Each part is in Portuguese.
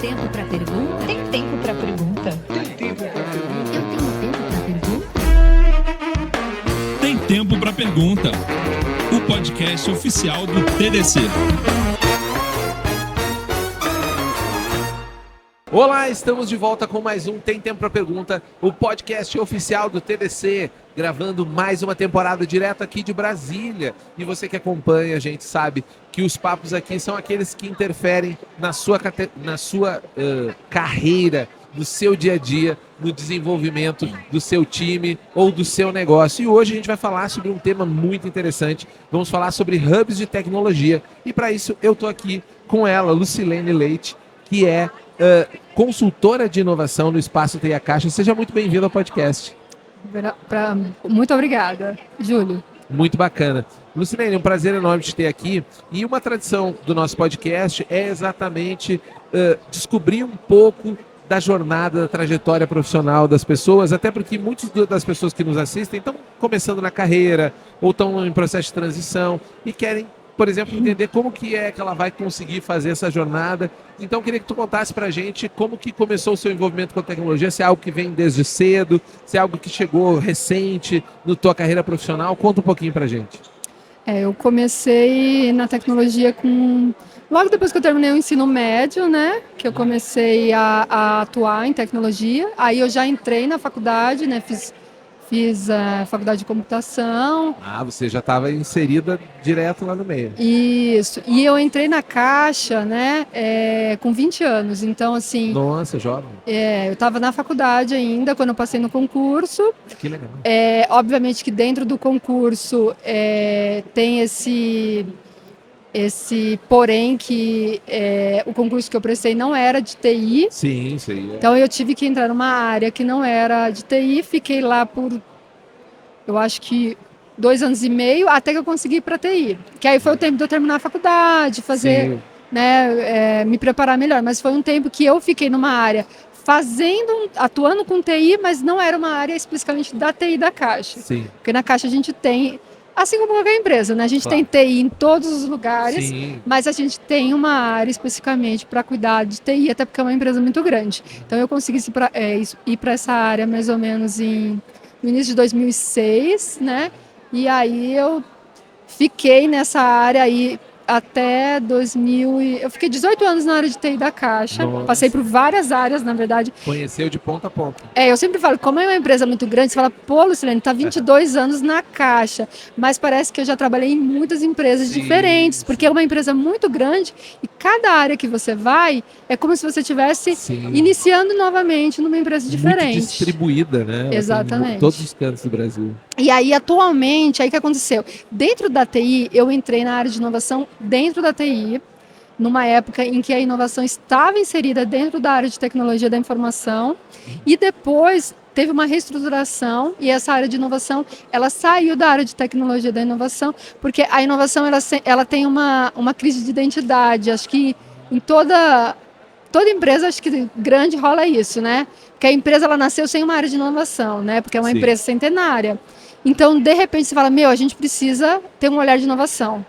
tempo para pergunta? Tem tempo para pergunta? Tem tempo para pergunta? Eu tenho tempo para pergunta? Tem Tempo para Pergunta, o podcast oficial do TDC. Olá, estamos de volta com mais um Tem Tempo para Pergunta, o podcast oficial do TDC, gravando mais uma temporada direto aqui de Brasília. E você que acompanha, a gente sabe que os papos aqui são aqueles que interferem na sua carreira, no seu dia a dia, no desenvolvimento do seu time ou do seu negócio. E hoje a gente vai falar sobre um tema muito interessante. Vamos falar sobre hubs de tecnologia. E para isso eu estou aqui com ela, Lucilene Leite, que é consultora de inovação no Espaço TI Caixa. Seja muito bem-vindo ao podcast. Muito obrigada, Júlio. Muito bacana. Lucilene, um prazer enorme te ter aqui. E uma tradição do nosso podcast é exatamente descobrir um pouco da jornada, da trajetória profissional das pessoas, até porque muitas das pessoas que nos assistem estão começando na carreira ou estão em processo de transição e querem, por exemplo, entender como que é que ela vai conseguir fazer essa jornada. Então, eu queria que tu contasse pra gente como que começou o seu envolvimento com a tecnologia, se é algo que vem desde cedo, se é algo que chegou recente na tua carreira profissional. Conta um pouquinho pra gente. Eu comecei na tecnologia logo depois que eu terminei o ensino médio, né? Que eu comecei a atuar em tecnologia. Aí eu já entrei na faculdade, né? Fiz a faculdade de computação. Ah, você já estava inserida direto lá no meio. Isso. E eu entrei na Caixa, né? Com 20 anos. Então, assim... Nossa, jovem. Eu estava na faculdade ainda, quando eu passei no concurso. Que legal. Obviamente que dentro do concurso tem esse porém que o concurso que eu prestei não era de TI. Sim, sim. Então eu tive que entrar numa área que não era de TI, fiquei lá por, eu acho que 2 anos e meio, até que eu consegui ir para TI. Que aí foi o tempo de eu terminar a faculdade, fazer, né, me preparar melhor. Mas foi um tempo que eu fiquei numa área atuando com TI, mas não era uma área especificamente da TI da Caixa. Sim. Porque na Caixa a gente tem, assim como qualquer empresa, né? A gente tem TI em todos os lugares, Sim. mas a gente tem uma área especificamente para cuidar de TI, até porque é uma empresa muito grande. Então eu consegui ir para essa área mais ou menos no início de 2006, né? E aí eu fiquei nessa área aí até 2000 eu fiquei 18 anos na área de TI da Caixa. Nossa. Passei por várias áreas, na verdade. Conheceu de ponta a ponta. Eu sempre falo, como é uma empresa muito grande, você fala, pô, Lucilene, tá 22 anos na Caixa, mas parece que eu já trabalhei em muitas empresas diferentes, porque é uma empresa muito grande e cada área que você vai é como se você estivesse iniciando novamente numa empresa diferente. Muito distribuída, né? Exatamente. Em todos os cantos do Brasil. E aí, atualmente, aí que aconteceu? Dentro da TI, eu entrei na área de inovação dentro da TI, numa época em que a inovação estava inserida dentro da área de tecnologia da informação, e depois teve uma reestruturação, e essa área de inovação, ela saiu da área de tecnologia da inovação, porque a inovação, ela tem uma crise de identidade. Acho que em toda empresa, acho que grande, rola isso, né? Porque a empresa, ela nasceu sem uma área de inovação, né? Porque é uma empresa centenária. Então, de repente, você fala, a gente precisa ter um olhar de inovação.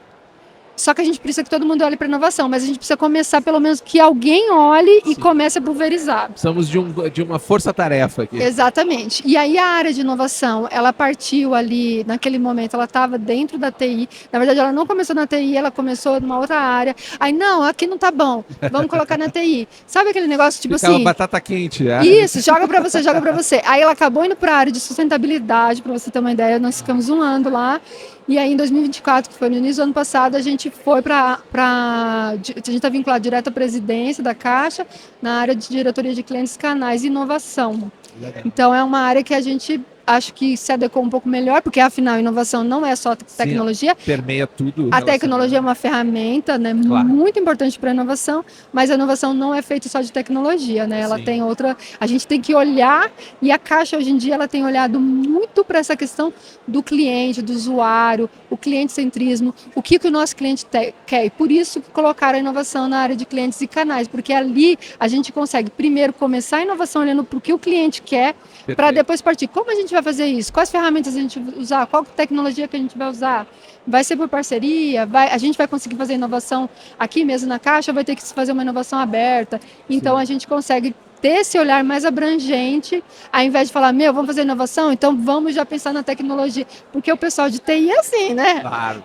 Só que a gente precisa que todo mundo olhe para inovação, mas a gente precisa começar, pelo menos, que alguém olhe e comece a pulverizar. Precisamos de uma força-tarefa aqui. Exatamente. E aí a área de inovação, ela partiu ali, naquele momento, ela estava dentro da TI. Na verdade, ela não começou na TI, ela começou numa outra área. Aí, não, aqui não tá bom, vamos colocar na TI. Sabe aquele negócio, tipo Ficava assim... batata quente. Isso, joga para você, joga para você. Aí ela acabou indo para a área de sustentabilidade, para você ter uma ideia, nós ficamos um ano lá. E aí, em 2024, que foi no início do ano passado, a gente foi a gente está vinculado direto à presidência da Caixa, na área de diretoria de clientes, canais e inovação. Legal. Então, é uma área que a gente acho que se adequou um pouco melhor, porque afinal, inovação não é só tecnologia. Permeia tudo. A tecnologia é uma ferramenta, né, muito importante para a inovação, mas a inovação não é feita só de tecnologia, né? Ela tem outra... A gente tem que olhar, e a Caixa hoje em dia ela tem olhado muito para essa questão do cliente, do usuário, o cliente-centrismo, o que o nosso cliente quer. E por isso colocaram a inovação na área de clientes e canais, porque ali a gente consegue primeiro começar a inovação olhando para o que o cliente quer, para depois partir. Como a gente vai fazer isso? Quais ferramentas a gente vai usar? Qual tecnologia que a gente vai usar? Vai ser por parceria? A gente vai conseguir fazer inovação aqui mesmo na Caixa ou vai ter que fazer uma inovação aberta? Então, a gente consegue ter esse olhar mais abrangente, ao invés de falar, vamos fazer inovação, então vamos já pensar na tecnologia. Porque o pessoal de TI é assim, né? Claro.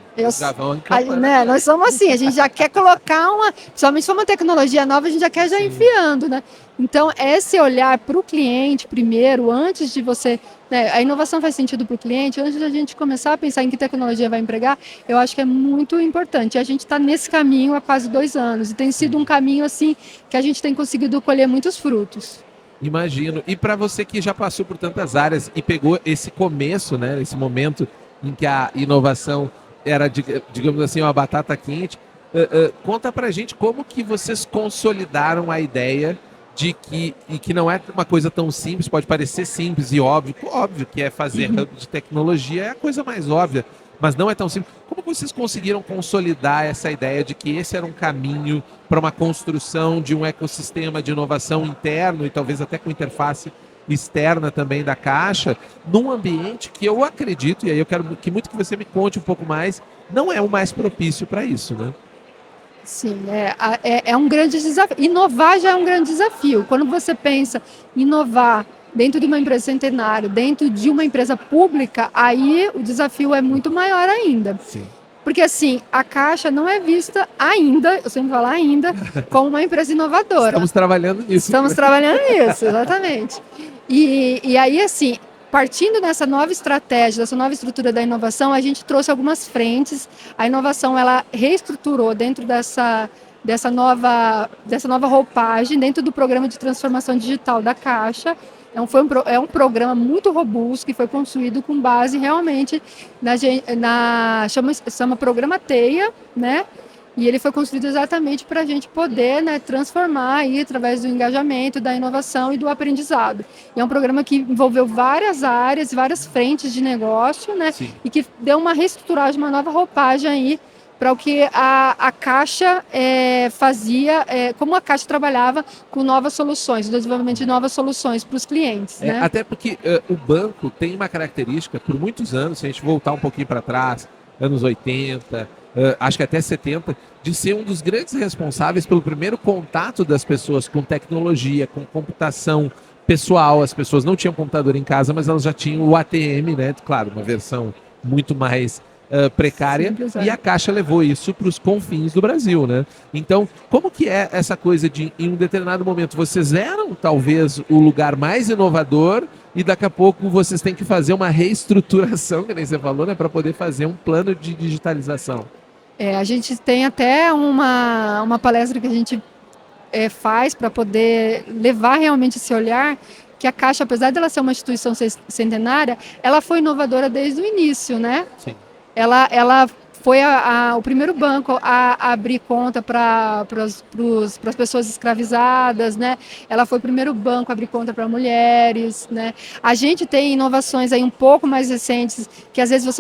Nós somos assim, a gente já quer colocar principalmente se for uma tecnologia nova, a gente já quer já enfiando, né? Então, esse olhar para o cliente primeiro, antes de você... Né, a inovação faz sentido para o cliente, antes de a gente começar a pensar em que tecnologia vai empregar, eu acho que é muito importante. A gente está nesse caminho há quase 2 anos, e tem sido um caminho assim que a gente tem conseguido colher muitos frutos. Imagino. E para você que já passou por tantas áreas e pegou esse começo, né, esse momento em que a inovação era, digamos assim, uma batata quente, conta pra gente como que vocês consolidaram a ideia de que não é uma coisa tão simples, pode parecer simples e óbvio que é fazer hub de tecnologia, é a coisa mais óbvia, mas não é tão simples. Como vocês conseguiram consolidar essa ideia de que esse era um caminho para uma construção de um ecossistema de inovação interno e talvez até com interface externa também da Caixa, num ambiente que eu acredito, e aí eu quero muito que você me conte um pouco mais, não é o mais propício para isso, né? Sim, é um grande desafio. Inovar já é um grande desafio. Quando você pensa em inovar dentro de uma empresa centenária, dentro de uma empresa pública, aí o desafio é muito maior ainda. Sim. Porque, assim, a Caixa não é vista ainda, eu sempre falo ainda, como uma empresa inovadora. Estamos trabalhando nisso. Estamos trabalhando nisso, exatamente. E aí, assim, partindo dessa nova estratégia, dessa nova estrutura da inovação, a gente trouxe algumas frentes. A inovação, ela reestruturou dentro dessa nova roupagem, dentro do programa de transformação digital da Caixa. É um programa muito robusto que foi construído com base realmente chama Programa TEIA, né? E ele foi construído exatamente para a gente poder, né, transformar aí, através do engajamento, da inovação e do aprendizado. E é um programa que envolveu várias áreas, várias frentes de negócio, né? Sim. E que deu uma reestruturagem, uma nova roupagem aí para o que a Caixa fazia, como a Caixa trabalhava com novas soluções, o desenvolvimento de novas soluções para os clientes. Né? Até porque o banco tem uma característica, por muitos anos, se a gente voltar um pouquinho para trás, anos 80, acho que até 70, de ser um dos grandes responsáveis pelo primeiro contato das pessoas com tecnologia, com computação pessoal. As pessoas não tinham computador em casa, mas elas já tinham o ATM, né? Claro, uma versão muito mais precária. Simples, e a Caixa levou isso para os confins do Brasil, né? Então, como que é essa coisa de, em um determinado momento, vocês eram talvez o lugar mais inovador e daqui a pouco vocês têm que fazer uma reestruturação, que nem você falou, né? Para poder fazer um plano de digitalização. A gente tem até uma palestra que a gente faz para poder levar realmente esse olhar, que a Caixa, apesar dela ser uma instituição centenária, ela foi inovadora desde o início, né? Sim. Ela foi o primeiro banco a abrir conta para as pessoas escravizadas, né? Ela foi o primeiro banco a abrir conta para mulheres, né? A gente tem inovações aí um pouco mais recentes, que às vezes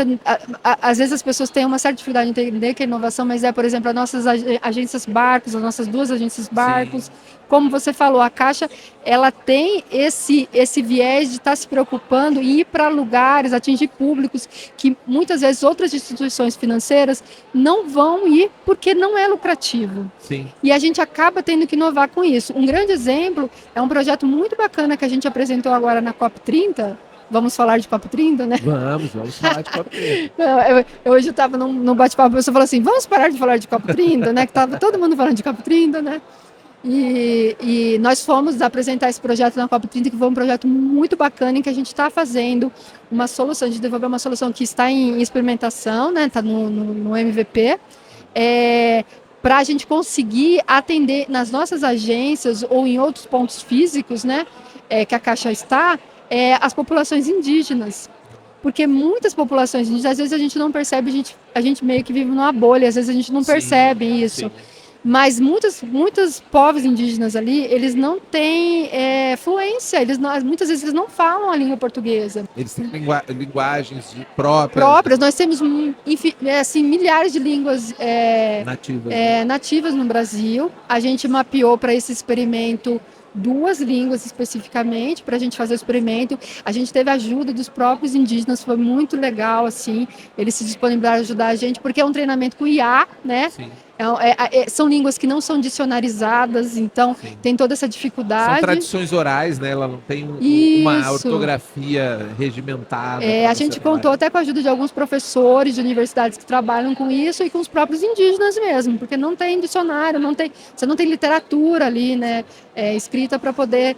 às vezes as pessoas têm uma certa dificuldade de entender que é inovação, mas por exemplo, as nossas agências Barcos, as nossas 2 agências Barcos. Sim. Como você falou, a Caixa, ela tem esse viés de estar se preocupando em ir para lugares, atingir públicos que muitas vezes outras instituições financeiras não vão ir porque não é lucrativo. Sim. E a gente acaba tendo que inovar com isso. Um grande exemplo é um projeto muito bacana que a gente apresentou agora na COP30. Vamos falar de COP30, né? Vamos falar de COP30. Hoje eu estava num bate-papo, a pessoa falou assim, vamos parar de falar de COP30, né? Que estava todo mundo falando de COP30, né? E nós fomos apresentar esse projeto na COP30, que foi um projeto muito bacana, em que a gente está fazendo uma solução, a gente desenvolveu uma solução que está em experimentação, né? Está no MVP, para a gente conseguir atender nas nossas agências ou em outros pontos físicos, né? Que a Caixa está, as populações indígenas. Porque muitas populações indígenas, às vezes a gente não percebe, a gente meio que vive numa bolha, às vezes a gente não percebe isso. Sim. Mas muitos povos indígenas ali, eles não têm fluência, muitas vezes eles não falam a língua portuguesa. Eles têm linguagens próprias. Nós temos assim, milhares de línguas nativas. Nativas no Brasil. A gente mapeou para esse experimento 2 línguas especificamente para a gente fazer o experimento. A gente teve a ajuda dos próprios indígenas, foi muito legal, assim, eles se disponibilizaram a ajudar a gente, porque é um treinamento com IA, né? Sim, São línguas que não são dicionarizadas, então sim. tem toda essa São dificuldade. tradições orais, né? Ela não tem uma Isso. ortografia regimentada. A pra gente você contou trabalhar. até com a ajuda de alguns professores de universidades que trabalham com isso e com os próprios indígenas mesmo, porque não tem dicionário, você não tem literatura ali, né, escrita para poder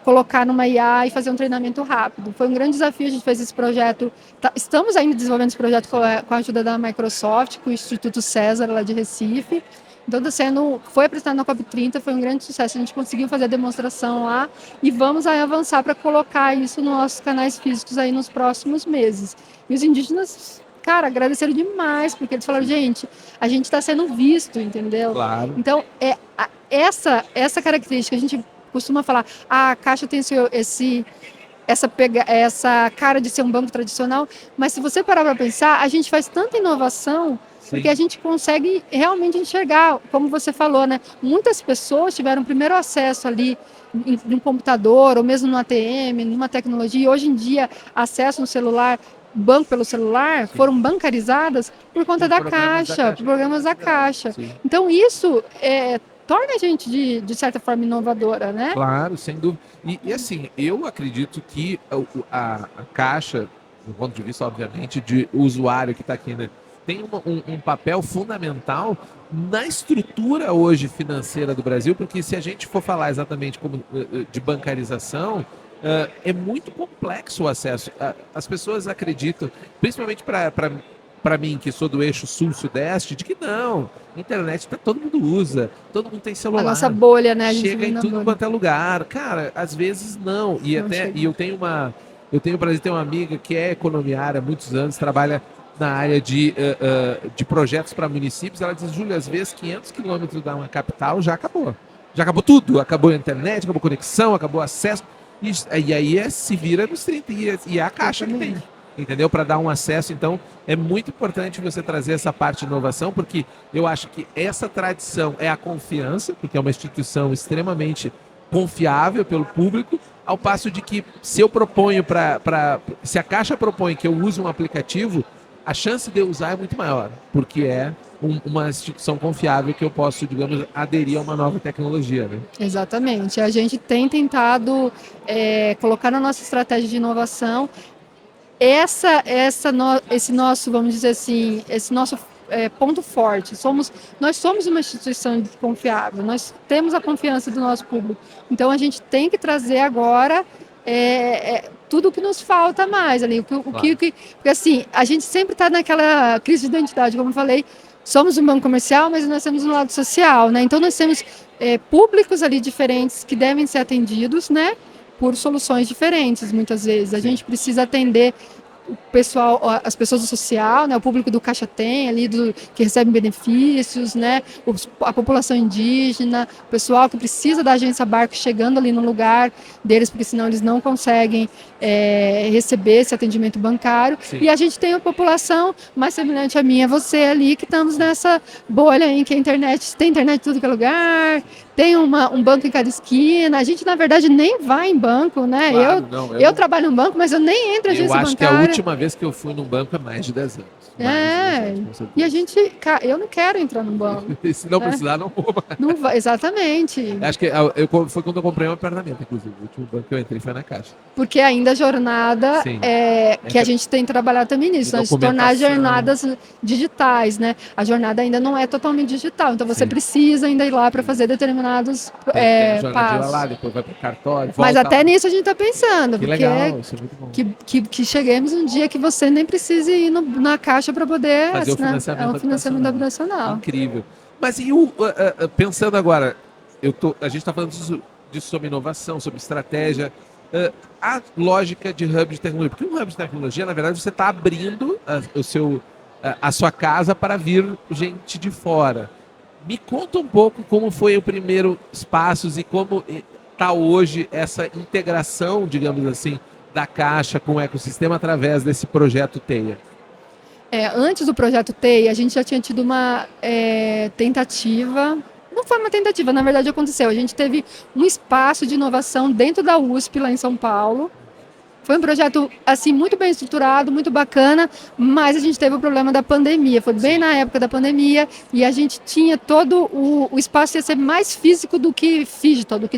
colocar numa IA e fazer um treinamento rápido. Foi um grande desafio, a gente fez esse projeto, estamos ainda desenvolvendo esse projeto com a ajuda da Microsoft, com o Instituto César lá de Recife. Então, foi apresentado na COP30, foi um grande sucesso. A gente conseguiu fazer a demonstração lá e vamos aí avançar para colocar isso nos nossos canais físicos aí nos próximos meses. E os indígenas, cara, agradeceram demais, porque eles falaram, gente, a gente está sendo visto, entendeu? Claro. Então, essa característica, a gente costuma falar, a Caixa tem essa cara de ser um banco tradicional, mas se você parar para pensar, a gente faz tanta inovação porque a gente consegue realmente enxergar, como você falou, né? Muitas pessoas tiveram primeiro acesso ali em um computador, ou mesmo no ATM, numa tecnologia, e hoje em dia acesso no celular, banco pelo celular, foram bancarizadas por conta da Caixa, por programas da Caixa. Sim. Então isso torna a gente, de certa forma, inovadora, né? Claro, sem dúvida. E assim, eu acredito que a Caixa, do ponto de vista, obviamente, de usuário que está aqui, né, tem um papel fundamental na estrutura hoje financeira do Brasil, porque se a gente for falar exatamente como de bancarização, é muito complexo o acesso. As pessoas acreditam, principalmente para mim, que sou do eixo sul-sudeste, de que não, internet todo mundo usa, todo mundo tem celular. A nossa bolha, né? A gente Chega vive em na tudo bolha. quanto é lugar. Cara, às vezes não. E eu tenho o prazer de ter uma amiga que é economiária há muitos anos, trabalha na área de projetos para municípios. Ela diz, Júlia, às vezes 500 quilômetros da uma capital já acabou. Já acabou tudo. Acabou a internet, acabou a conexão, acabou o acesso. E aí se vira nos 30. E é a Caixa que tem. Entendeu? Para dar um acesso. Então, é muito importante você trazer essa parte de inovação, porque eu acho que essa tradição é a confiança, porque é uma instituição extremamente confiável pelo público, ao passo de que se eu proponho se a Caixa propõe que eu use um aplicativo, a chance de eu usar é muito maior, porque é uma instituição confiável que eu posso, digamos, aderir a uma nova tecnologia, né? Exatamente. A gente tem tentado colocar na nossa estratégia de inovação esse nosso, vamos dizer assim, esse nosso ponto forte. Nós somos uma instituição confiável, nós temos a confiança do nosso público. Então a gente tem que trazer agora tudo o que nos falta mais ali. Porque assim, a gente sempre está naquela crise de identidade, como eu falei, somos um banco comercial, mas nós temos um lado social, né? Então nós temos públicos ali diferentes que devem ser atendidos, né? Por soluções diferentes, muitas vezes. A gente precisa atender o pessoal, as pessoas do social, né, o público do Caixa Tem, ali que recebe benefícios, né, a população indígena, o pessoal que precisa da agência Barco chegando ali no lugar deles, porque senão eles não conseguem receber esse atendimento bancário. Sim. E a gente tem a população mais semelhante a mim e a você ali, que estamos nessa bolha em que a internet, tem internet em tudo que é lugar, tem um banco em cada esquina. A gente, na verdade, nem vai em banco, né? Claro, eu trabalho no banco, mas eu nem entro em agência bancária. Eu acho que a última vez que eu fui num banco é mais de 10 anos. E a gente, eu não quero entrar num banco. Se não precisar, não vou mais. Não vai, exatamente. Acho que foi quando eu comprei um apartamento, inclusive. O último banco que eu entrei foi na Caixa. Porque ainda a jornada que a gente tem trabalhado também nisso, né? Se tornar jornadas digitais, né? A jornada ainda não é totalmente digital, então você precisa ainda ir lá para fazer determinados passos. Lá, depois vai para o cartório. Mas até nisso a gente está pensando, que porque legal, isso é muito bom. Que cheguemos um dia que você nem precise ir na Caixa para poder fazer assinar, o financiamento habitacional. Incrível. Mas pensando agora, a gente está falando disso sobre inovação, sobre estratégia, a lógica de hub de tecnologia. Porque um hub de tecnologia, na verdade, você está abrindo a sua casa para vir gente de fora. Me conta um pouco como foi o primeiro passos e como está hoje essa integração, digamos assim, da Caixa com o ecossistema através desse projeto Teia. Antes do projeto Teia, a gente já tinha tido uma tentativa, não foi uma tentativa, na verdade aconteceu. A gente teve um espaço de inovação dentro da USP, lá em São Paulo. Foi um projeto, assim, muito bem estruturado, muito bacana, mas a gente teve o problema da pandemia. Foi bem na época da pandemia e a gente tinha todo o espaço ia ser mais físico do que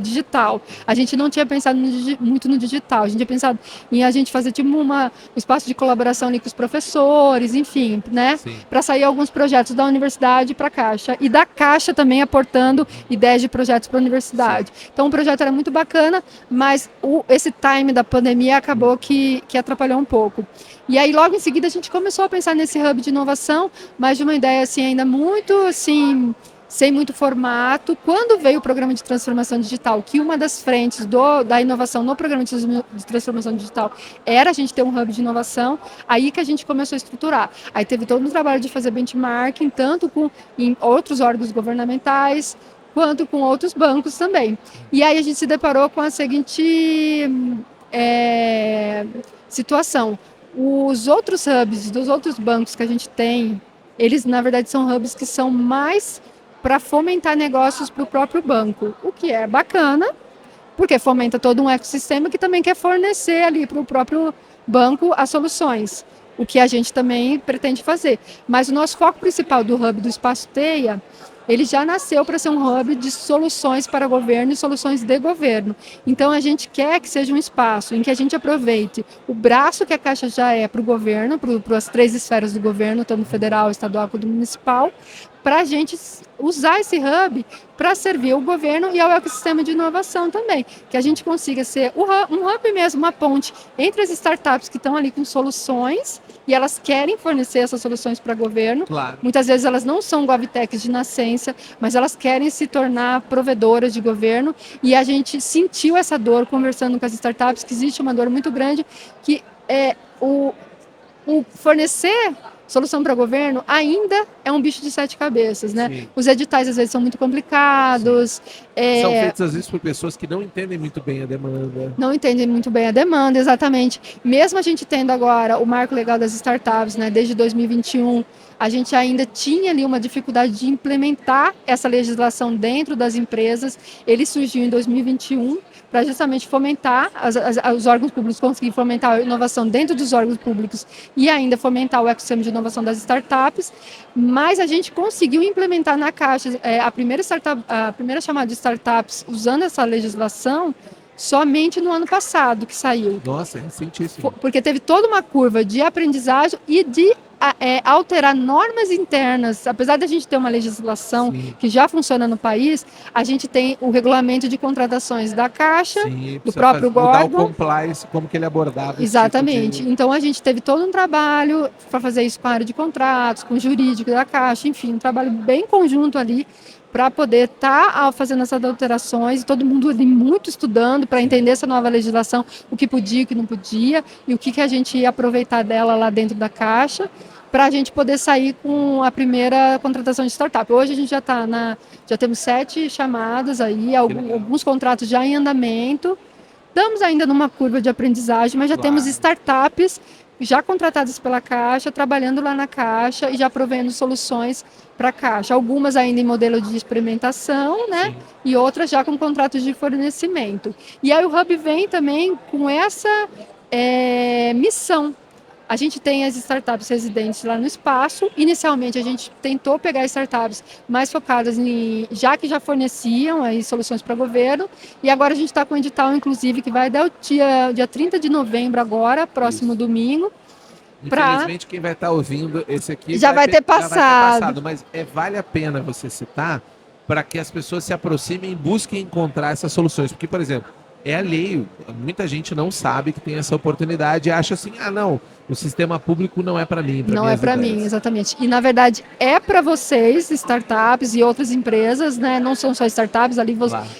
digital. A gente não tinha pensado muito no digital. A gente tinha pensado em a gente fazer tipo um espaço de colaboração ali com os professores, enfim, né? Para sair alguns projetos da universidade para a Caixa e da Caixa também aportando ideias de projetos para a universidade. Então o projeto era muito bacana, mas esse time da pandemia acabou que atrapalhou um pouco. E aí, logo em seguida, a gente começou a pensar nesse hub de inovação, mas de uma ideia assim, ainda muito assim, sem muito formato. Quando veio o programa de transformação digital, que uma das frentes da inovação no programa de transformação digital era a gente ter um hub de inovação, aí que a gente começou a estruturar. Aí teve todo um trabalho de fazer benchmarking, tanto em outros órgãos governamentais, quanto com outros bancos também. E aí a gente se deparou com a seguinte situação. Os outros hubs dos outros bancos que a gente tem, eles na verdade são hubs que são mais para fomentar negócios para o próprio banco, o que é bacana, porque fomenta todo um ecossistema que também quer fornecer ali para o próprio banco as soluções, o que a gente também pretende fazer. Mas o nosso foco principal do hub do Espaço Teia, ele já nasceu para ser um hub de soluções para governo e soluções de governo. Então, a gente quer que seja um espaço em que a gente aproveite o braço que a Caixa já é para o governo, para as 3 esferas do governo, tanto federal, estadual quanto municipal, para a gente usar esse hub para servir o governo e ao ecossistema de inovação também. Que a gente consiga ser um hub mesmo, uma ponte entre as startups que estão ali com soluções e elas querem fornecer essas soluções para o governo. Claro. Muitas vezes elas não são GovTechs de nascença, mas elas querem se tornar provedoras de governo e a gente sentiu essa dor conversando com as startups, que existe uma dor muito grande, que é o fornecer solução para governo ainda é um bicho de 7 cabeças, né? Sim. Os editais às vezes são muito complicados. São feitos às vezes por pessoas que não entendem muito bem a demanda. Não entendem muito bem a demanda, exatamente. Mesmo a gente tendo agora o marco legal das startups, né? Desde 2021, a gente ainda tinha ali uma dificuldade de implementar essa legislação dentro das empresas. Ele surgiu em 2021 para justamente fomentar, os órgãos públicos conseguirem fomentar a inovação dentro dos órgãos públicos e ainda fomentar o ecossistema de inovação das startups, mas a gente conseguiu implementar na Caixa a primeira chamada de startups usando essa legislação somente no ano passado que saiu. Nossa, é recentíssimo. Porque teve toda uma curva de aprendizagem e de alterar normas internas. Apesar da gente ter uma legislação que já funciona no país, a gente tem o regulamento de contratações da Caixa, do próprio órgão. Mudar o compliance, como que ele abordava. Exatamente. Tipo de... Então a gente teve todo um trabalho para fazer isso com a área de contratos, com o jurídico da Caixa, enfim, um trabalho bem conjunto ali para poder estar fazendo essas alterações, todo mundo ali muito estudando para entender essa nova legislação, o que podia e o que não podia, e o que a gente ia aproveitar dela lá dentro da Caixa, para a gente poder sair com a primeira contratação de startup. Hoje a gente já temos 7 chamadas aí, alguns contratos já em andamento, estamos ainda numa curva de aprendizagem, mas já temos startups já contratadas pela Caixa, trabalhando lá na Caixa e já provendo soluções para a Caixa. Algumas ainda em modelo de experimentação, né? Sim. E outras já com contratos de fornecimento. E aí o Hub vem também com essa missão. A gente tem as startups residentes lá no espaço. Inicialmente, a gente tentou pegar startups mais focadas já que forneciam aí soluções para governo. E agora a gente está com um edital, inclusive, que vai dar o dia 30 de novembro agora, próximo domingo. Infelizmente, quem vai estar ouvindo esse aqui já vai ter passado. Mas vale a pena você citar para que as pessoas se aproximem e busquem encontrar essas soluções. Porque, por exemplo, é alheio. Muita gente não sabe que tem essa oportunidade e acha assim, não, o sistema público não é para mim. Não é para mim, exatamente. E, na verdade, é para vocês, startups e outras empresas, né? Não são só startups,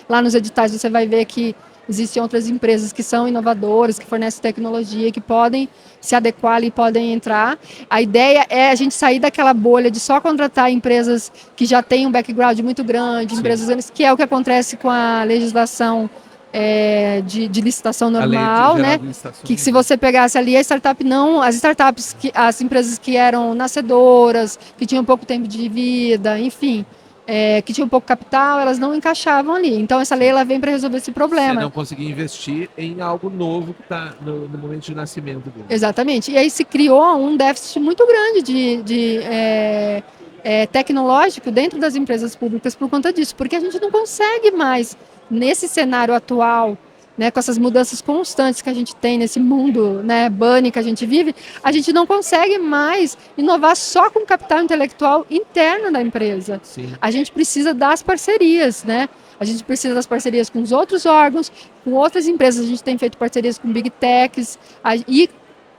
lá nos editais você vai ver que existem outras empresas que são inovadoras, que fornecem tecnologia, que podem se adequar e podem entrar. A ideia é a gente sair daquela bolha de só contratar empresas que já têm um background muito grande, empresas grandes, que é o que acontece com a legislação de licitação normal, né? Que se você pegasse ali as startups, as empresas que eram nascedoras, que tinham pouco tempo de vida, enfim, que tinham pouco capital, elas não encaixavam ali. Então essa lei ela vem para resolver esse Você problema. não conseguir investir em algo novo que está no momento de nascimento dele. Exatamente. E aí se criou um déficit muito grande de tecnológico dentro das empresas públicas por conta disso, porque a gente não consegue mais, nesse cenário atual, né, com essas mudanças constantes que a gente tem nesse mundo, né, bunny que a gente vive, a gente não consegue mais inovar só com capital intelectual interno da empresa. Sim. A gente precisa das parcerias, né? A gente precisa das parcerias com os outros órgãos, com outras empresas. A gente tem feito parcerias com Big Techs e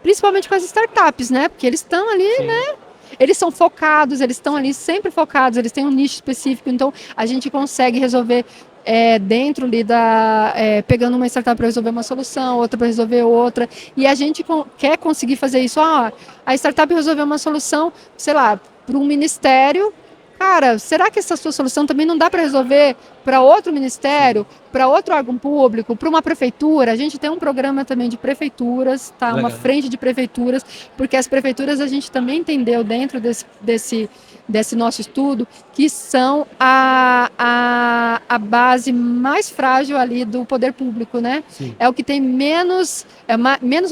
principalmente com as startups, né? Porque eles estão ali, Sim. né? Eles são focados, eles estão ali sempre focados, eles têm um nicho específico, então a gente consegue resolver dentro ali pegando uma startup para resolver uma solução, outra para resolver outra, e a gente quer conseguir fazer isso. A startup resolveu uma solução, sei lá, para um ministério. Cara, será que essa sua solução também não dá para resolver para outro ministério, para outro órgão público, para uma prefeitura? A gente tem um programa também de prefeituras, tá? Uma frente de prefeituras, porque as prefeituras a gente também entendeu dentro desse nosso estudo que são a base mais frágil ali do poder público, né? Sim. É o que tem menos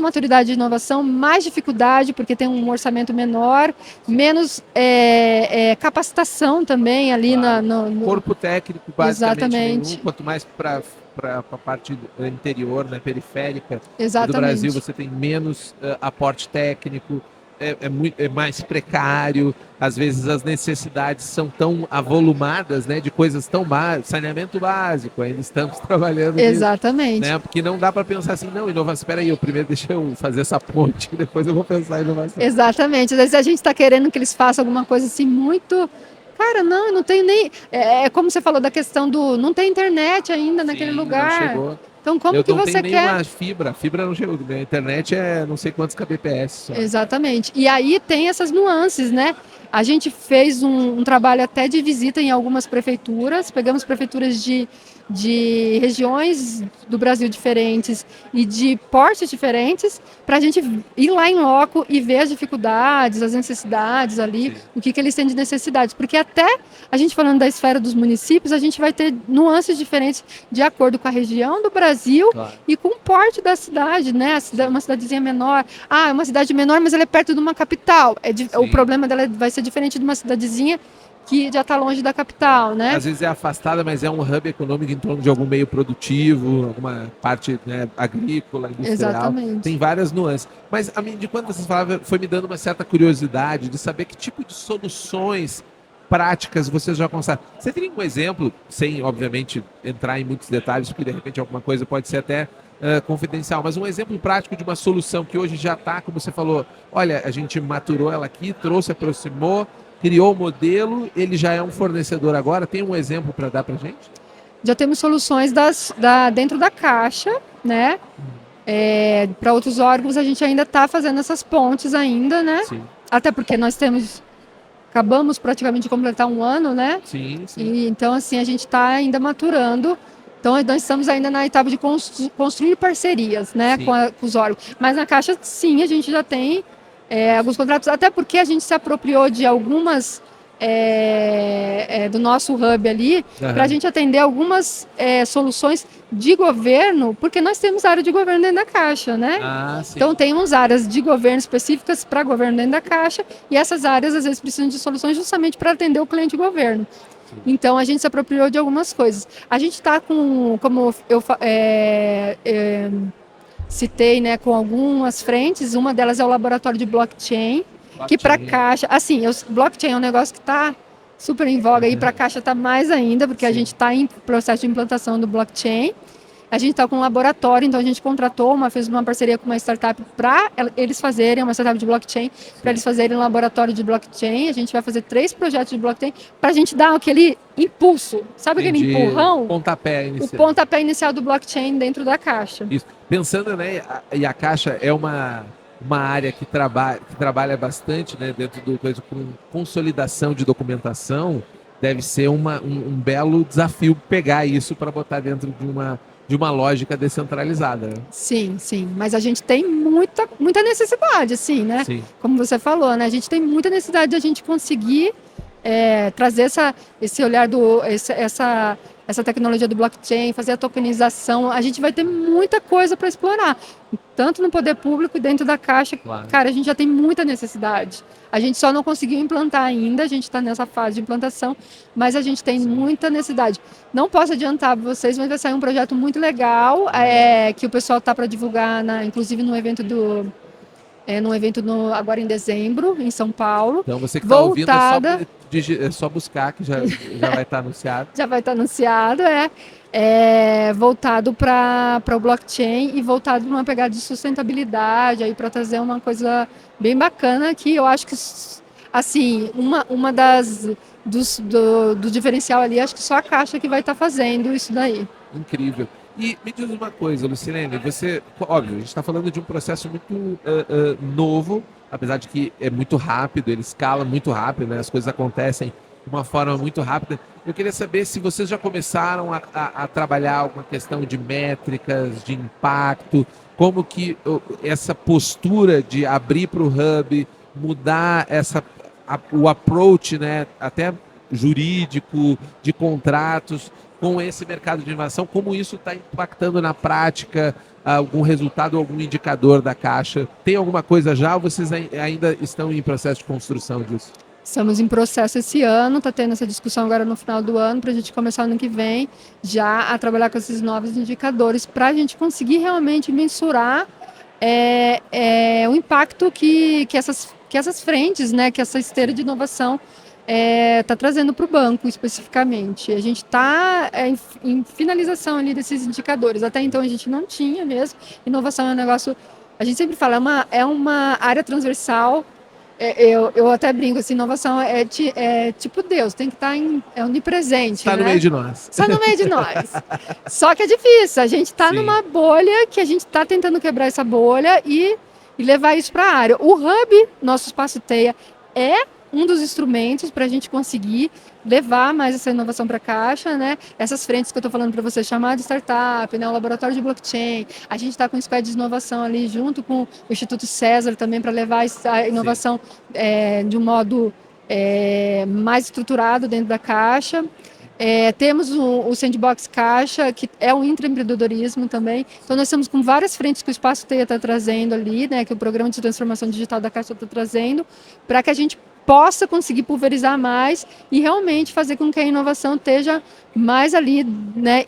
maturidade de inovação, mais dificuldade, porque tem um orçamento menor, menos capacitação também ali Claro. no Corpo técnico, basicamente, Exatamente. nenhum, quanto mais para a parte interior, né, periférica Exatamente. do Brasil, você tem menos aporte técnico, é mais precário, às vezes as necessidades são tão avolumadas, né, de coisas tão básicas, saneamento básico, ainda estamos trabalhando nisso, Exatamente. né, porque não dá para pensar assim, não, inovação, espera aí, primeiro deixa eu fazer essa ponte, depois eu vou pensar em inovação. Exatamente, às vezes a gente está querendo que eles façam alguma coisa assim muito... Cara, não tem nem... como você falou da questão não tem internet ainda naquele Sim, lugar. Não chegou. Então como Eu que não você tenho quer... nenhuma fibra, a fibra não chegou, a internet é não sei quantos kbps só. Exatamente. E aí tem essas nuances, né? A gente fez um trabalho até de visita em algumas prefeituras, pegamos prefeituras de regiões do Brasil diferentes e de portes diferentes, para a gente ir lá em loco e ver as dificuldades, as necessidades ali, Sim. o que eles têm de necessidades. Porque até a gente falando da esfera dos municípios, a gente vai ter nuances diferentes de acordo com a região do Brasil, Claro. e com o porte da cidade, né? Uma cidadezinha menor. É uma cidade menor, mas ela é perto de uma capital. O problema dela vai ser diferente de uma cidadezinha que já está longe da capital, né? Às vezes é afastada, mas é um hub econômico em torno de algum meio produtivo, alguma parte, né, agrícola, industrial. Exatamente. Tem várias nuances. Mas a mim, de quando vocês falavam, foi me dando uma certa curiosidade de saber que tipo de soluções práticas vocês já constataram. Você teria um exemplo, sem, obviamente, entrar em muitos detalhes, porque de repente alguma coisa pode ser até confidencial, mas um exemplo prático de uma solução que hoje já está, como você falou, olha, a gente maturou ela aqui, trouxe, aproximou, criou o modelo, ele já é um fornecedor agora. Tem um exemplo para dar para a gente? Já temos soluções dentro da Caixa, né? Para outros órgãos a gente ainda está fazendo essas pontes ainda, né? Sim. Até porque acabamos praticamente de completar um ano, né? Sim. E, então, assim, a gente está ainda maturando. Então, nós estamos ainda na etapa de construir parcerias, né? Com os órgãos. Mas na Caixa, sim, a gente já tem alguns contratos, até porque a gente se apropriou de algumas do nosso hub ali, para a gente atender algumas soluções de governo, porque nós temos área de governo dentro da Caixa, né? Então temos áreas de governo específicas para governo dentro da Caixa, e essas áreas às vezes precisam de soluções justamente para atender o cliente de governo. Então a gente se apropriou de algumas coisas. A gente está com, como eu citei, né, com algumas frentes. Uma delas é o laboratório de blockchain, que para a Caixa, assim, blockchain é um negócio que está super em voga, e para a Caixa está mais ainda, porque a gente está em processo de implantação do blockchain. A gente está com um laboratório, então a gente fez uma parceria com uma startup para eles fazerem, uma startup de blockchain, para eles fazerem um laboratório de blockchain. A gente vai fazer 3 projetos de blockchain para a gente dar aquele impulso, sabe? Aquele empurrão? Pontapé inicial. O pontapé inicial do blockchain dentro da Caixa. Isso. Pensando, né, e a Caixa é uma área que trabalha bastante, né, dentro do coisa com consolidação de documentação. Deve ser um belo desafio pegar isso para botar dentro de uma lógica descentralizada. Né? Sim, mas a gente tem muita necessidade, assim, né? Sim. Como você falou, né? A gente tem muita necessidade de a gente conseguir trazer esse olhar essa tecnologia do blockchain, fazer a tokenização, a gente vai ter muita coisa para explorar, tanto no poder público e dentro da Caixa. Claro. Cara, a gente já tem muita necessidade. A gente só não conseguiu implantar ainda, a gente está nessa fase de implantação, mas a gente tem muita necessidade. Não posso adiantar para vocês, mas vai sair um projeto muito legal, que o pessoal está para divulgar, inclusive no evento agora em dezembro, em São Paulo. Então você que está ouvindo, voltada, é só buscar que já vai estar anunciado. Já vai estar anunciado, voltado para o blockchain e voltado para uma pegada de sustentabilidade, aí para trazer uma coisa bem bacana que eu acho que, assim, uma do diferencial ali, acho que só a Caixa que vai estar fazendo isso daí. Incrível. E me diz uma coisa, Lucilene, você, óbvio, a gente está falando de um processo muito novo, apesar de que é muito rápido, ele escala muito rápido, né? As coisas acontecem de uma forma muito rápida. Eu queria saber se vocês já começaram a trabalhar alguma questão de métricas, de impacto, como que essa postura de abrir para o Hub, mudar o approach, né, até jurídico, de contratos, com esse mercado de inovação, como isso está impactando na prática, algum resultado, algum indicador da Caixa? Tem alguma coisa já ou vocês ainda estão em processo de construção disso? Estamos em processo esse ano, está tendo essa discussão agora no final do ano, para a gente começar ano que vem já a trabalhar com esses novos indicadores, para a gente conseguir realmente mensurar o impacto que essas frentes, né, que essa esteira de inovação está trazendo para o banco especificamente. A gente está em finalização ali desses indicadores. Até então a gente não tinha mesmo. Inovação é um negócio, a gente sempre fala, é uma área transversal. Eu até brinco, assim, inovação é tipo Deus, tem que estar onipresente. Está no né? meio de nós. Está no meio de nós. Só que é difícil, a gente está numa bolha que a gente está tentando quebrar essa bolha e levar isso para a área. O Hub, nosso espaço TEIA, é um dos instrumentos para a gente conseguir levar mais essa inovação para a Caixa, né? Essas frentes que eu estou falando para você, chamar de startup, né? O laboratório de blockchain, a gente está com o squad de inovação ali junto com o Instituto César também para levar a inovação de um modo mais estruturado dentro da Caixa. Temos o Sandbox Caixa, que é um intraempreendedorismo também. Então, nós estamos com várias frentes que o Espaço TEIA está trazendo ali, né, que o Programa de Transformação Digital da Caixa está trazendo, para que a gente possa conseguir pulverizar mais e realmente fazer com que a inovação esteja mais ali, né,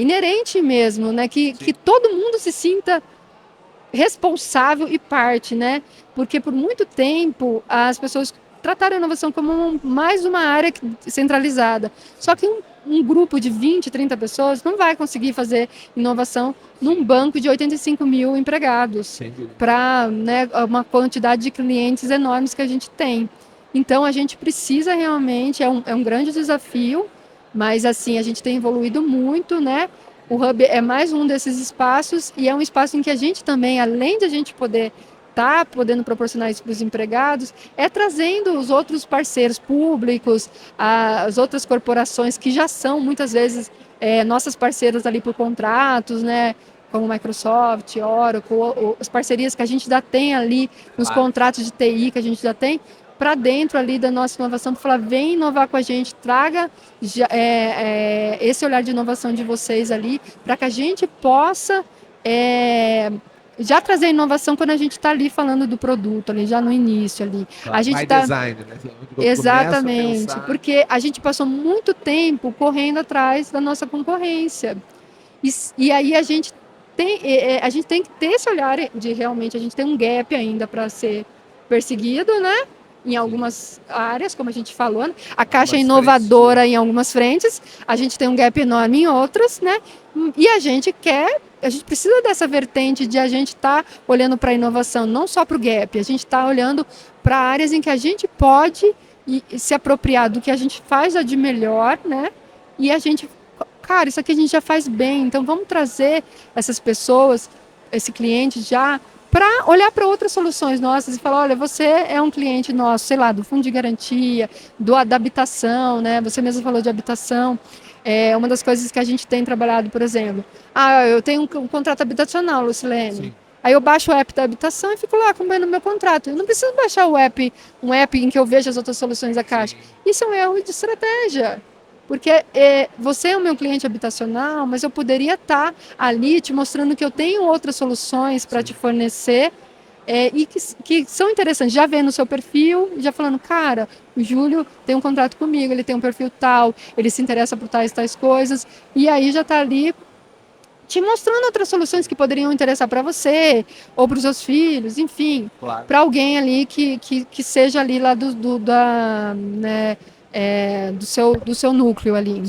inerente mesmo, né, que todo mundo se sinta responsável e parte, né, porque por muito tempo as pessoas trataram a inovação como mais uma área centralizada. Só que um grupo de 20, 30 pessoas não vai conseguir fazer inovação num banco de 85 mil empregados para, né, uma quantidade de clientes enormes que a gente tem. Então, a gente precisa realmente, é um grande desafio, mas assim, a gente tem evoluído muito, né? O Hub é mais um desses espaços e é um espaço em que a gente também, além de a gente poder podendo proporcionar isso para os empregados, trazendo os outros parceiros públicos, as outras corporações que já são, muitas vezes, nossas parceiras ali por contratos, né, como Microsoft, Oracle, as parcerias que a gente já tem ali, nos contratos de TI que a gente já tem, para dentro ali da nossa inovação, para falar, vem inovar com a gente, traga esse olhar de inovação de vocês ali, para que a gente possa já trazer inovação quando a gente está ali falando do produto, ali já no início ali. A gente design, né? Exatamente, porque a gente passou muito tempo correndo atrás da nossa concorrência. E aí a gente tem que ter esse olhar de realmente, a gente tem um gap ainda para ser perseguido, né? Em algumas áreas, como a gente falou, né? A Caixa é inovadora em algumas frentes, a gente tem um gap enorme em outras, né? E a gente precisa dessa vertente de a gente estar olhando para a inovação, não só para o gap, a gente está olhando para áreas em que a gente pode se apropriar do que a gente faz de melhor, né? E a gente, cara, isso aqui a gente já faz bem, então vamos trazer essas pessoas, esse cliente já, para olhar para outras soluções nossas e falar, olha, você é um cliente nosso, sei lá, do fundo de garantia, da habitação, né? Você mesmo falou de habitação. Uma das coisas que a gente tem trabalhado, por exemplo, eu tenho um contrato habitacional, Lucilene. Sim. Aí eu baixo o app da habitação e fico lá acompanhando o meu contrato. Eu não preciso baixar um app em que eu vejo as outras soluções da Caixa. Isso é um erro de estratégia. Porque você é o meu cliente habitacional, mas eu poderia estar ali te mostrando que eu tenho outras soluções para te fornecer e que são interessantes. Já vendo o seu perfil, já falando, cara, o Júlio tem um contrato comigo, ele tem um perfil tal, ele se interessa por tais coisas. E aí já está ali te mostrando outras soluções que poderiam interessar para você ou para os seus filhos, enfim, Claro. para alguém ali que seja ali lá né, do seu núcleo ali.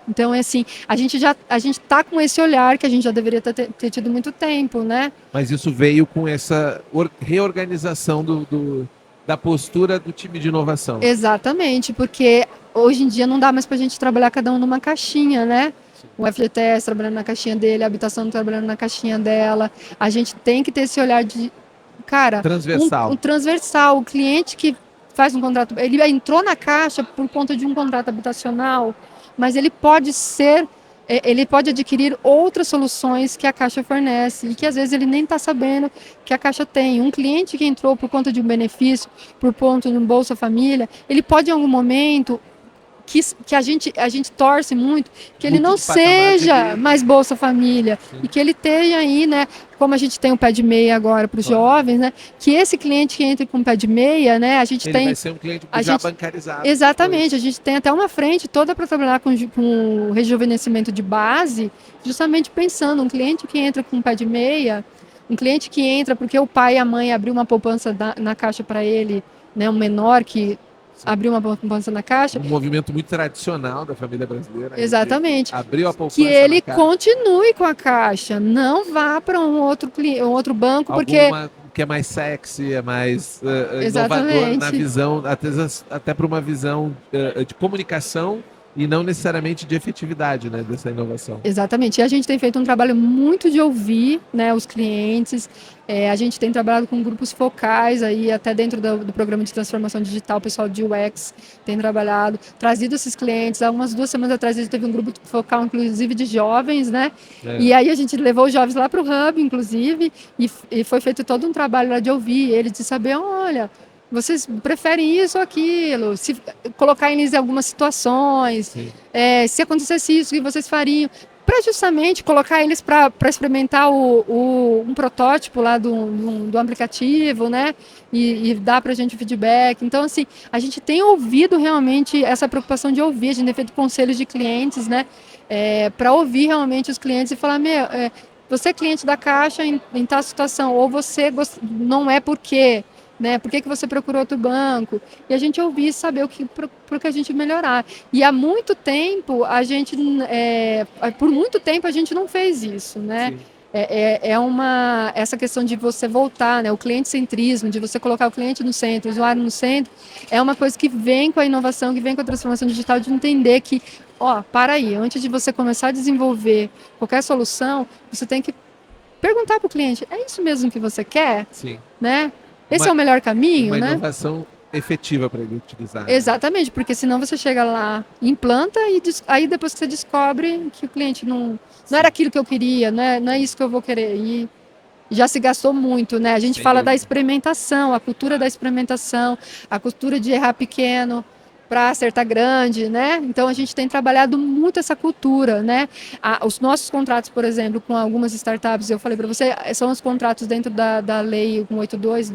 Então é assim, a gente está com esse olhar que a gente já deveria ter tido muito tempo, né? Mas isso veio com essa reorganização da postura do time de inovação. Exatamente, porque hoje em dia não dá mais para a gente trabalhar cada um numa caixinha, né? O FGTS trabalhando na caixinha dele, a habitação trabalhando na caixinha dela. A gente tem que ter esse olhar de, cara, transversal. Um transversal. O cliente que faz um contrato, ele entrou na Caixa por conta de um contrato habitacional, mas ele pode adquirir outras soluções que a Caixa fornece e que às vezes ele nem está sabendo que a Caixa tem. Um cliente que entrou por conta de um benefício, por conta de um Bolsa Família, ele pode em algum momento que a gente torce muito, que ele não seja mais Bolsa Família. Sim. E que ele tenha aí, né, como a gente tem o pé de meia agora para os jovens, né, que esse cliente que entra com o pé de meia, né, ele vai ser um cliente já bancarizado. Exatamente, a gente tem até uma frente toda para trabalhar com o rejuvenescimento de base, justamente pensando, um cliente que entra com o pé de meia, um cliente que entra porque o pai e a mãe abriu uma poupança na Caixa para ele, né, um menor que abriu uma poupança na Caixa. Um movimento muito tradicional da família brasileira. Exatamente. Abriu a poupança que ele continue com a Caixa, não vá para um outro banco, porque que é mais sexy, é mais inovador na visão, até para uma visão de comunicação e não necessariamente de efetividade, né, dessa inovação. Exatamente. E a gente tem feito um trabalho muito de ouvir, né, os clientes. A gente tem trabalhado com grupos focais, aí, até dentro do programa de transformação digital, o pessoal de UX tem trabalhado, trazido esses clientes. Há umas 2 semanas atrás a gente teve um grupo focal, inclusive, de jovens, né? E aí a gente levou os jovens lá para o Hub, inclusive, e foi feito todo um trabalho lá de ouvir eles, de saber, olha, vocês preferem isso ou aquilo, se colocar eles em algumas situações, se acontecesse isso, o que vocês fariam, para justamente colocar eles para experimentar um protótipo lá do aplicativo, né? E dar para a gente o feedback. Então, assim, a gente tem ouvido realmente essa preocupação de ouvir, a gente tem feito conselhos de clientes, né? Para ouvir realmente os clientes e falar, você é cliente da Caixa em tal situação, ou você não é por quê? Né? Por que você procurou outro banco? E a gente ouvir, saber para que a gente melhorar. E há muito tempo, por muito tempo a gente não fez isso, né? Essa questão de você voltar, né? O cliente-centrismo, de você colocar o cliente no centro, o usuário no centro, é uma coisa que vem com a inovação, que vem com a transformação digital, de entender que, para aí, antes de você começar a desenvolver qualquer solução, você tem que perguntar para o cliente, é isso mesmo que você quer? Sim. Né? Esse é o melhor caminho, né? Uma inovação efetiva para ele utilizar. Exatamente, porque senão você chega lá, implanta e aí depois que você descobre que o cliente não era aquilo que eu queria, não é isso que eu vou querer. E já se gastou muito, né? A gente fala da experimentação, a cultura da experimentação, a cultura de errar pequeno para acertar grande, né? Então a gente tem trabalhado muito essa cultura, né? Os nossos contratos, por exemplo, com algumas startups, eu falei para você, são os contratos dentro da lei 182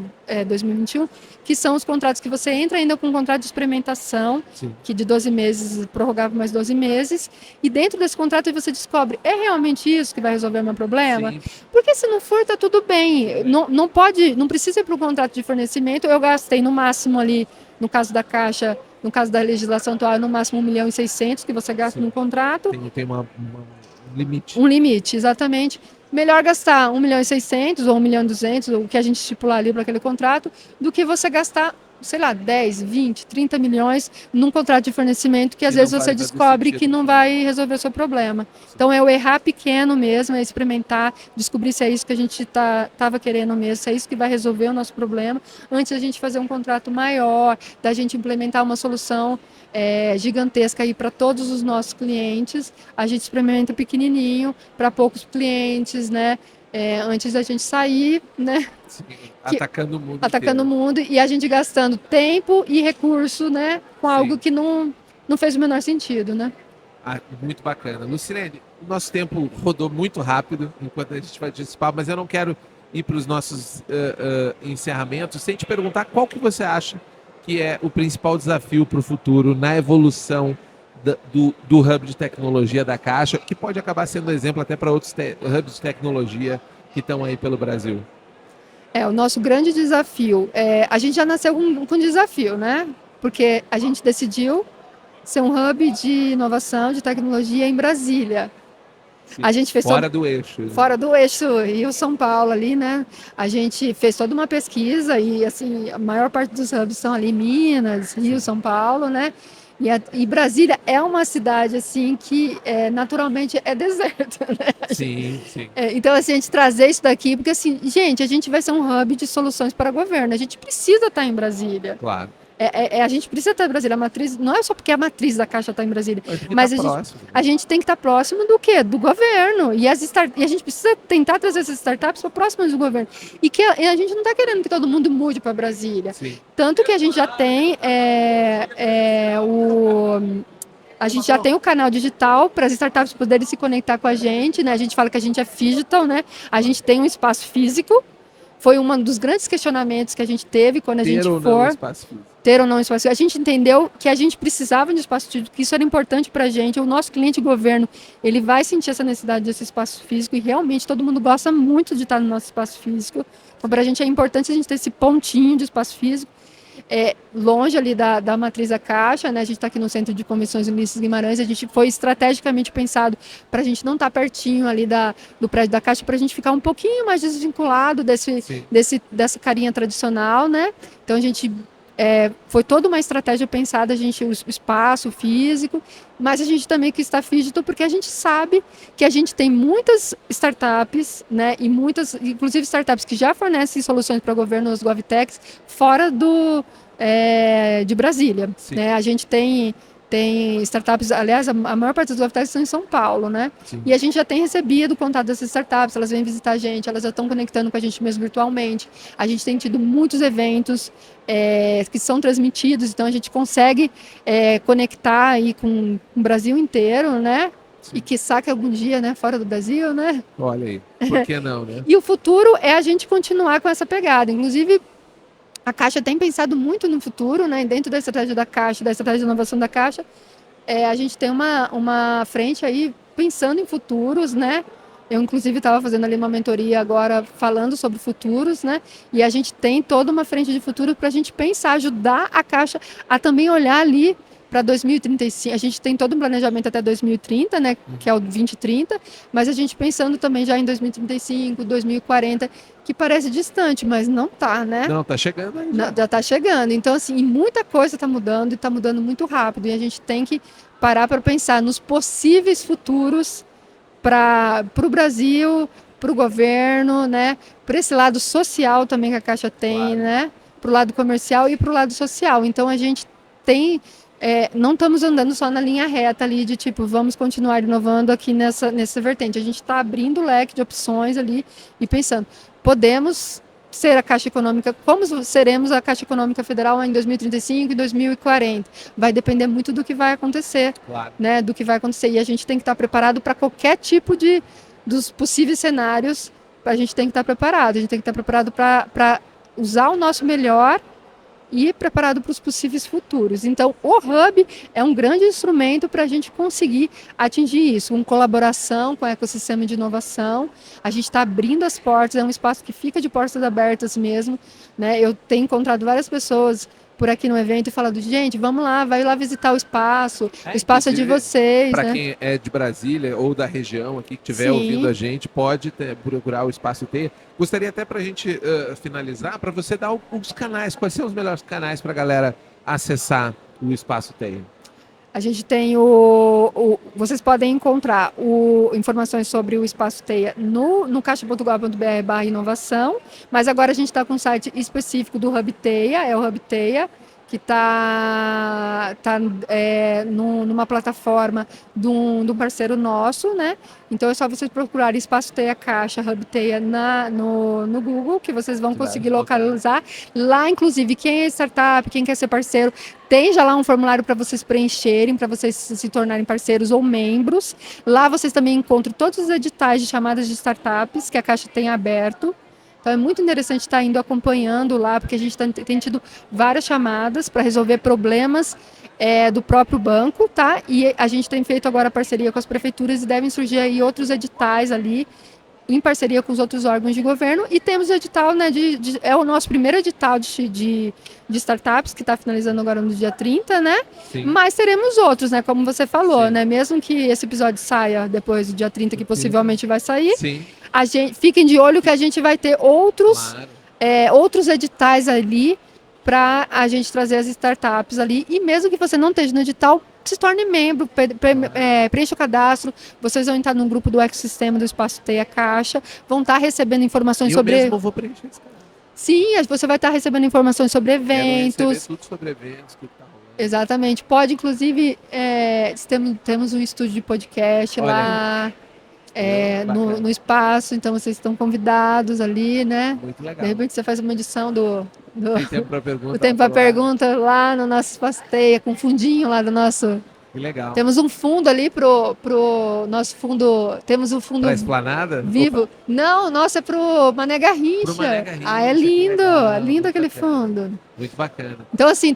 2021, que são os contratos que você entra ainda com um contrato de experimentação, que de 12 meses, prorrogável mais 12 meses, e dentro desse contrato você descobre, é realmente isso que vai resolver o meu problema? Sim. Porque se não for, tá tudo bem. Não precisa ir para o contrato de fornecimento, eu gastei no máximo ali, no caso da Caixa, no caso da legislação atual, no máximo 1.600.000 que você gasta no contrato. Tem um limite. Um limite, exatamente. Melhor gastar 1.600.000 ou 1.200.000, o que a gente estipular ali para aquele contrato, do que você gastar, sei lá, 10, 20, 30 milhões num contrato de fornecimento que às vezes você descobre que não vai resolver o seu problema. Então é o errar pequeno mesmo, é experimentar, descobrir se é isso que a gente estava querendo mesmo, se é isso que vai resolver o nosso problema, antes da gente fazer um contrato maior, da gente implementar uma solução gigantesca aí para todos os nossos clientes. A gente experimenta pequenininho para poucos clientes, né? antes da gente sair, né, Sim, atacando o mundo atacando o inteiro. mundo e a gente gastando tempo e recurso, né, com algo Sim. que não fez o menor sentido, né? Muito bacana. Lucilene, o nosso tempo rodou muito rápido enquanto a gente vai participar, mas eu não quero ir para os nossos encerramentos sem te perguntar qual que você acha que é o principal desafio para o futuro na evolução do hub de tecnologia da Caixa, que pode acabar sendo exemplo até para outros hubs de tecnologia que estão aí pelo Brasil. O nosso grande desafio, a gente já nasceu com desafio, né? Porque a gente decidiu ser um hub de inovação, de tecnologia em Brasília. Sim, A gente fez fora do eixo. fora do eixo Rio-São Paulo ali, né? A gente fez toda uma pesquisa e, assim, a maior parte dos hubs são ali Minas, Rio, São Paulo, né? E Brasília é uma cidade, assim, que naturalmente é deserta, né? Sim, sim. Então, assim, a gente trazer isso daqui, porque, assim, gente, a gente vai ser um hub de soluções para governo. A gente precisa estar em Brasília. Claro. A gente precisa estar em Brasília. A matriz, não é só porque a matriz da Caixa está em Brasília, mas a gente tem que estar próximo do quê? Do governo. E a gente precisa tentar trazer essas startups para próximas do governo. E a gente não está querendo que todo mundo mude para Brasília. Sim. Tanto que a gente já tem a gente já tem o canal digital para as startups poderem se conectar com a gente, né? A gente fala que a gente é digital, né? A gente tem um espaço físico. Foi um dos grandes questionamentos que a gente teve quando a gente for ter ou não espaço. A gente entendeu que a gente precisava de espaço físico, que isso era importante para a gente. O nosso cliente governo, ele vai sentir essa necessidade desse espaço físico e realmente todo mundo gosta muito de estar no nosso espaço físico. Então, para a gente é importante a gente ter esse pontinho de espaço físico. Longe ali da matriz da Caixa, né? A gente está aqui no Centro de Convenções Ulisses Guimarães, a gente foi estrategicamente pensado para a gente não estar pertinho ali do prédio da Caixa, para a gente ficar um pouquinho mais desvinculado dessa carinha tradicional, né? Então a gente foi toda uma estratégia pensada, o espaço físico, mas a gente também quis estar digital porque a gente sabe que a gente tem muitas startups, né, e inclusive startups que já fornecem soluções para governo, os GovTechs, fora de Brasília, né? A gente tem startups, aliás, a maior parte dos GovTechs estão em São Paulo, né? Sim. E a gente já tem recebido contato dessas startups, elas vêm visitar a gente, elas já estão conectando com a gente mesmo virtualmente. A gente tem tido muitos eventos que são transmitidos, então a gente consegue conectar aí com o Brasil inteiro, né? Sim. E quiçá que algum dia, né, fora do Brasil, né? Olha aí, por que não, né? E o futuro é a gente continuar com essa pegada, inclusive. A Caixa tem pensado muito no futuro, né? Dentro da estratégia da Caixa, da estratégia de inovação da Caixa, a gente tem uma frente aí pensando em futuros, né? Eu, inclusive, estava fazendo ali uma mentoria agora falando sobre futuros, né? E a gente tem toda uma frente de futuro para a gente pensar, ajudar a Caixa a também olhar ali para 2035. A gente tem todo um planejamento até 2030, né? Que é o 2030, mas a gente pensando também já em 2035, 2040, que parece distante, mas não tá, né? Não, tá chegando aí. Já tá chegando. Então, assim, muita coisa tá mudando e tá mudando muito rápido. E a gente tem que parar para pensar nos possíveis futuros para o Brasil, para o governo, né? Para esse lado social também que a Caixa tem, claro, né? Para o lado comercial e para o lado social. Então, a gente tem... não estamos andando só na linha reta ali de tipo, vamos continuar inovando aqui nessa vertente. A gente está abrindo o leque de opções ali e pensando, podemos ser a Caixa Econômica, como seremos a Caixa Econômica Federal em 2035 e 2040? Vai depender muito do que vai acontecer, claro, né? Do que vai acontecer. E a gente tem que estar preparado para qualquer tipo dos possíveis cenários. A gente tem que estar preparado. A gente tem que estar preparado para usar o nosso melhor e preparado para os possíveis futuros. Então, o Hub é um grande instrumento para a gente conseguir atingir isso, com colaboração com o ecossistema de inovação. A gente está abrindo as portas, é um espaço que fica de portas abertas mesmo, né? Eu tenho encontrado várias pessoas por aqui no evento e falando, gente, vamos lá, vai lá visitar o espaço é de vocês. Para né? Quem é de Brasília ou da região aqui que estiver ouvindo a gente, pode procurar o Espaço T. Gostaria até para a gente finalizar, para você dar os canais, quais são os melhores canais para a galera acessar o Espaço T? A gente tem vocês podem encontrar informações sobre o Espaço Teia no caixa.gov.br/inovação, mas agora a gente está com um site específico do Hub Teia, é o Hub Teia, que está numa plataforma de um parceiro nosso, né? Então é só vocês procurarem Espaço Teia Caixa, Hub Teia no Google, que vocês vão conseguir localizar. Lá, inclusive, quem é startup, quem quer ser parceiro, tem já lá um formulário para vocês preencherem, para vocês se tornarem parceiros ou membros. Lá vocês também encontram todos os editais de chamadas de startups que a Caixa tem aberto. Então é muito interessante estar indo acompanhando lá, porque a gente tem tido várias chamadas para resolver problemas do próprio banco, tá? E a gente tem feito agora parceria com as prefeituras e devem surgir aí outros editais ali, em parceria com os outros órgãos de governo. E temos o edital, né, é o nosso primeiro edital de startups, que está finalizando agora no dia 30, né? Sim. Mas teremos outros, né? Como você falou, Sim. né? Mesmo que esse episódio saia depois do dia 30, que possivelmente vai sair, Sim. fiquem de olho que a gente vai ter outros, Claro. outros editais ali para a gente trazer as startups ali. E mesmo que você não esteja no edital, se torne membro, preencha o cadastro, vocês vão entrar num grupo do ecossistema do Espaço Teia Caixa, vão estar recebendo informações sobre... Eu mesmo vou preencher esse cara. Sim, você vai estar recebendo informações sobre Quero eventos. receber tudo sobre eventos, tudo que tá rolando. Exatamente. Pode, inclusive, temos um estúdio de podcast Olha lá Bacana. no espaço, então vocês estão convidados ali, né? Muito legal. De repente você faz uma edição Tem tempo para pergunta. do Tempo para Pergunta lá no nosso Espaço Teia, com um fundinho lá do nosso... Que legal. Temos um fundo ali pro nosso fundo, temos um fundo Pra Esplanada? vivo. Não, o nosso é pro Mané Garrincha. Pro Mané Garrincha, Ah, é que lindo, legal, é lindo muito aquele bacana. fundo. Muito bacana. Então, assim,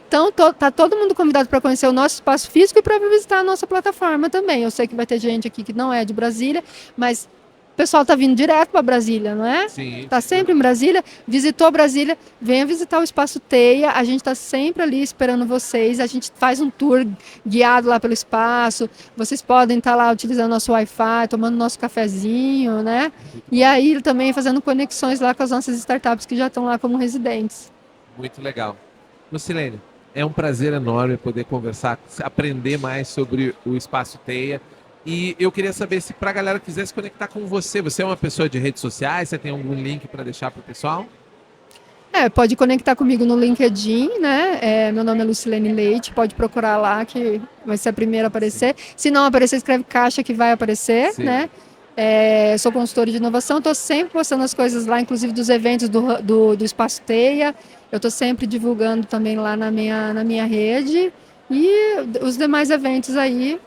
tá todo mundo convidado para conhecer o nosso espaço físico e para visitar a nossa plataforma também. Eu sei que vai ter gente aqui que não é de Brasília, mas o pessoal tá vindo direto para Brasília, não é? Sim. Tá sempre em Brasília, visitou Brasília, venha visitar o Espaço Teia, a gente está sempre ali esperando vocês, a gente faz um tour guiado lá pelo espaço, vocês podem estar lá utilizando nosso Wi-Fi, tomando nosso cafezinho, né? E aí também fazendo conexões lá com as nossas startups que já estão lá como residentes. Muito legal. Lucilene, é um prazer enorme poder conversar, aprender mais sobre o Espaço Teia. E eu queria saber se para a galera quiser se conectar com você. Você é uma pessoa de redes sociais? Você tem algum link para deixar para o pessoal? Pode conectar comigo no LinkedIn, né? Meu nome é Lucilene Leite, pode procurar lá que vai ser a primeira a aparecer. Sim. Se não aparecer, escreve Caixa que vai aparecer, Sim. né? Sou consultora de inovação, estou sempre postando as coisas lá, inclusive dos eventos do Espaço Teia. Eu estou sempre divulgando também lá na minha rede. E os demais eventos aí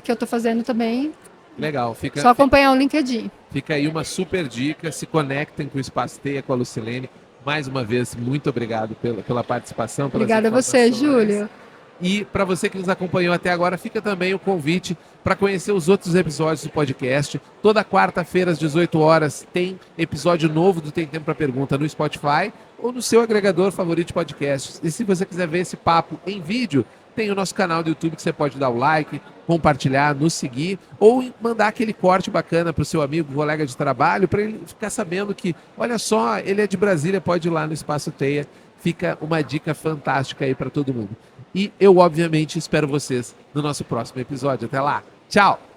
que eu estou fazendo também. Legal. Só acompanhar o LinkedIn. Fica aí uma super dica. Se conectem com o Espaço Teia, com a Lucilene. Mais uma vez, muito obrigado pela participação. Obrigada a você, Júlio. E para você que nos acompanhou até agora, fica também o convite para conhecer os outros episódios do podcast. Toda quarta-feira, às 18 horas, tem episódio novo do Tem Tempo para Pergunta no Spotify ou no seu agregador favorito de podcasts. E se você quiser ver esse papo em vídeo, tem o nosso canal do YouTube que você pode dar o like, compartilhar, nos seguir ou mandar aquele corte bacana para o seu amigo, colega de trabalho, para ele ficar sabendo que, olha só, ele é de Brasília, pode ir lá no Espaço Teia. Fica uma dica fantástica aí para todo mundo. E eu, obviamente, espero vocês no nosso próximo episódio. Até lá. Tchau!